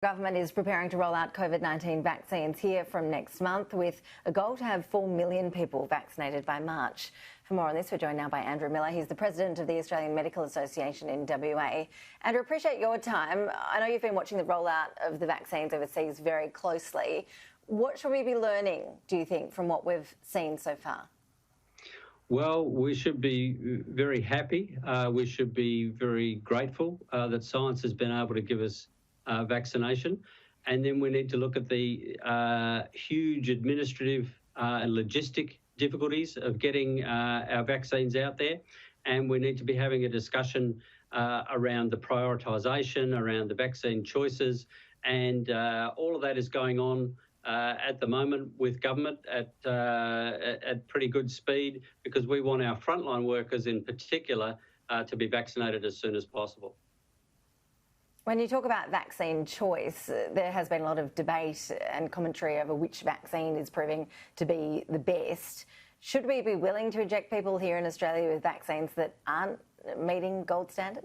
Government is preparing to roll out COVID-19 vaccines here from next month with a goal to have 4 million people vaccinated by March. For more on this, we're joined now by Andrew Miller. He's the president of the Australian Medical Association in WA. Andrew, appreciate your time. I know you've been watching the rollout of the vaccines overseas very closely. What should we be learning, do you think, from what we've seen so far? Well, we should be very happy. We should be very grateful that science has been able to give us vaccination. And then we need to look at the huge administrative and logistic difficulties of getting our vaccines out there. And we need to be having a discussion around the prioritisation, around the vaccine choices. And all of that is going on at the moment with government at pretty good speed, because we want our frontline workers in particular to be vaccinated as soon as possible. When you talk about vaccine choice, there has been a lot of debate and commentary over which vaccine is proving to be the best. Should we be willing to inject people here in Australia with vaccines that aren't meeting gold standard?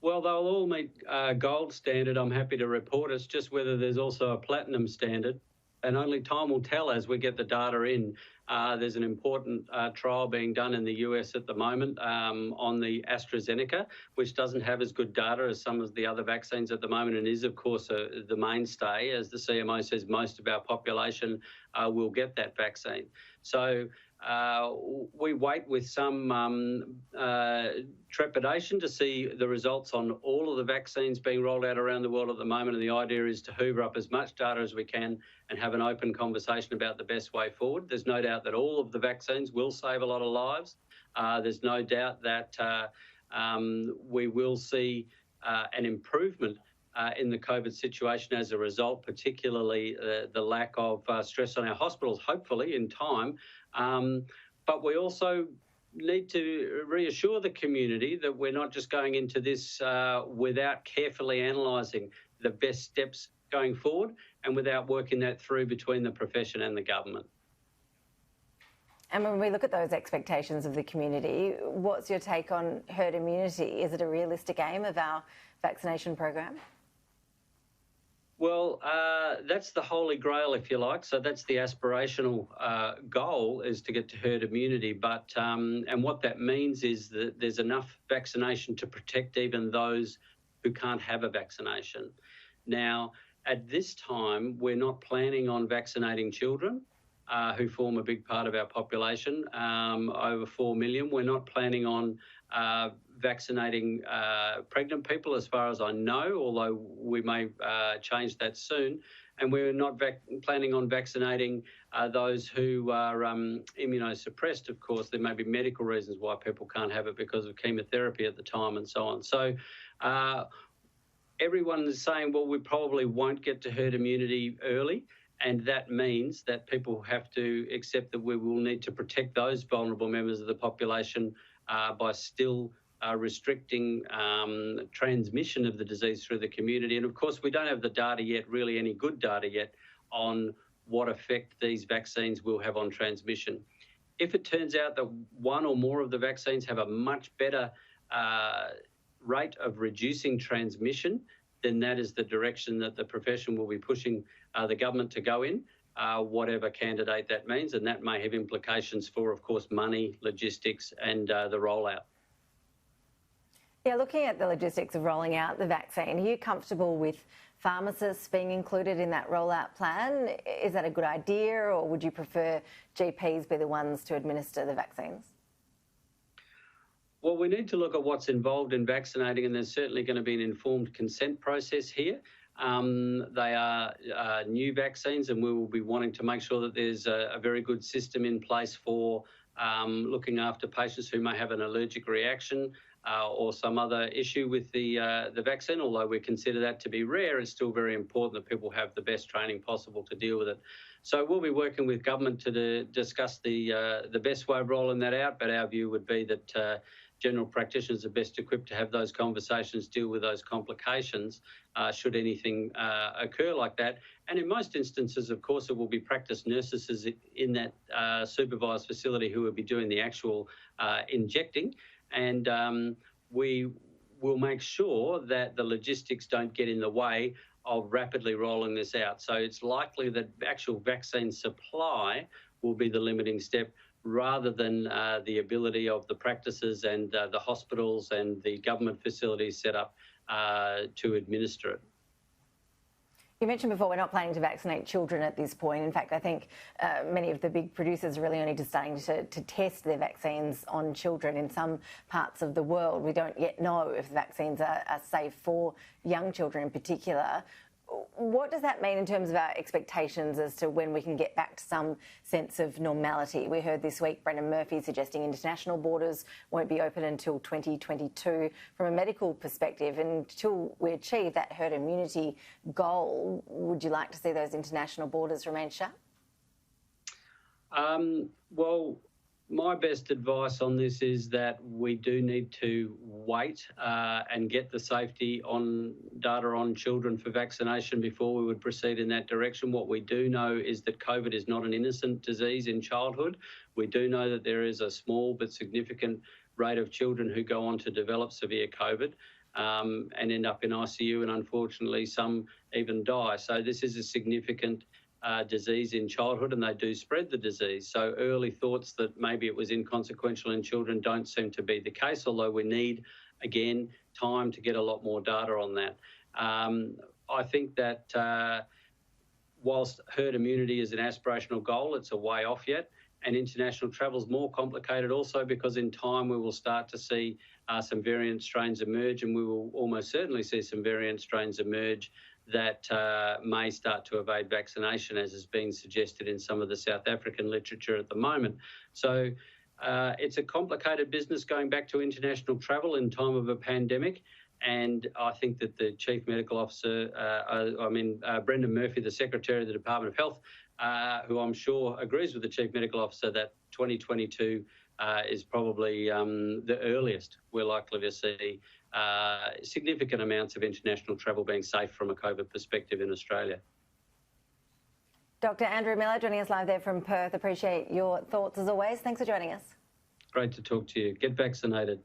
Well, they'll all meet gold standard, I'm happy to report. It's just whether there's also a platinum standard. And only time will tell as we get the data in. There's an important trial being done in the US at the moment on the AstraZeneca, which doesn't have as good data as some of the other vaccines at the moment, and is, of course, the mainstay. As the CMO says, most of our population will get that vaccine. So we wait with some trepidation to see the results on all of the vaccines being rolled out around the world at the moment. And the idea is to hoover up as much data as we can and have an open conversation about the best way forward. There's no doubt that all of the vaccines will save a lot of lives. There's no doubt that we will see an improvement in the COVID situation as a result, particularly the lack of stress on our hospitals, hopefully in time. But we also need to reassure the community that we're not just going into this without carefully analysing the best steps going forward and without working that through between the profession and the government. And when we look at those expectations of the community, what's your take on herd immunity? Is it a realistic aim of our vaccination program? Well, that's the holy grail, if you like. So that's the aspirational goal, is to get to herd immunity. But and what that means is that there's enough vaccination to protect even those who can't have a vaccination. Now, at this time, we're not planning on vaccinating children who form a big part of our population, over 4 million. We're not planning on vaccinating pregnant people, as far as I know, although we may change that soon. And we're not planning on vaccinating those who are immunosuppressed, of course. There may be medical reasons why people can't have it because of chemotherapy at the time and so on. So everyone is saying, well, we probably won't get to herd immunity early. And that means that people have to accept that we will need to protect those vulnerable members of the population by still restricting transmission of the disease through the community. And of course, we don't have the data yet, really any good data yet, on what effect these vaccines will have on transmission. If it turns out that one or more of the vaccines have a much better rate of reducing transmission, then that is the direction that the profession will be pushing the government to go in, whatever candidate that means. And that may have implications for, of course, money, logistics and the rollout. Yeah, looking at the logistics of rolling out the vaccine, are you comfortable with pharmacists being included in that rollout plan? Is that a good idea, or would you prefer GPs be the ones to administer the vaccines? Well, we need to look at what's involved in vaccinating, and there's certainly going to be an informed consent process here. They are new vaccines, and we will be wanting to make sure that there's a very good system in place for looking after patients who may have an allergic reaction or some other issue with the vaccine. Although we consider that to be rare, it's still very important that people have the best training possible to deal with it. So we'll be working with government to discuss the best way of rolling that out, but our view would be that general practitioners are best equipped to have those conversations, deal with those complications should anything occur like that. And in most instances, of course, it will be practice nurses in that supervised facility who will be doing the actual injecting. And we we'll make sure that the logistics don't get in the way of rapidly rolling this out. So it's likely that actual vaccine supply will be the limiting step, rather than the ability of the practices and the hospitals and the government facilities set up to administer it. You mentioned before we're not planning to vaccinate children at this point. In fact, I think many of the big producers are really only just starting to test their vaccines on children in some parts of the world. We don't yet know if the vaccines are safe for young children in particular. What does that mean in terms of our expectations as to when we can get back to some sense of normality? We heard this week Brendan Murphy suggesting international borders won't be open until 2022. From a medical perspective, until we achieve that herd immunity goal, would you like to see those international borders remain shut? Well, my best advice on this is that we do need to wait and get the safety data on children for vaccination before we would proceed in that direction. What we do know is that COVID is not an innocent disease in childhood. We do know that there is a small but significant rate of children who go on to develop severe COVID and end up in ICU, and unfortunately some even die. So this is a significant disease in childhood, and they do spread the disease. So early thoughts that maybe it was inconsequential in children don't seem to be the case, although we need, again, time to get a lot more data on that. I think that whilst herd immunity is an aspirational goal, it's a way off yet, and international travel is more complicated also because in time we will start to see some variant strains emerge, and we will almost certainly see some variant strains emerge that may start to evade vaccination, as is being suggested in some of the South African literature at the moment. So it's a complicated business going back to international travel in time of a pandemic. And I think that the Chief Medical Officer, Brendan Murphy, the Secretary of the Department of Health, who I'm sure agrees with the Chief Medical Officer that 2022 is probably the earliest we're likely to see significant amounts of international travel being safe from a COVID perspective in Australia. Dr. Andrew Miller joining us live there from Perth. Appreciate your thoughts as always. Thanks for joining us. Great to talk to you. Get vaccinated.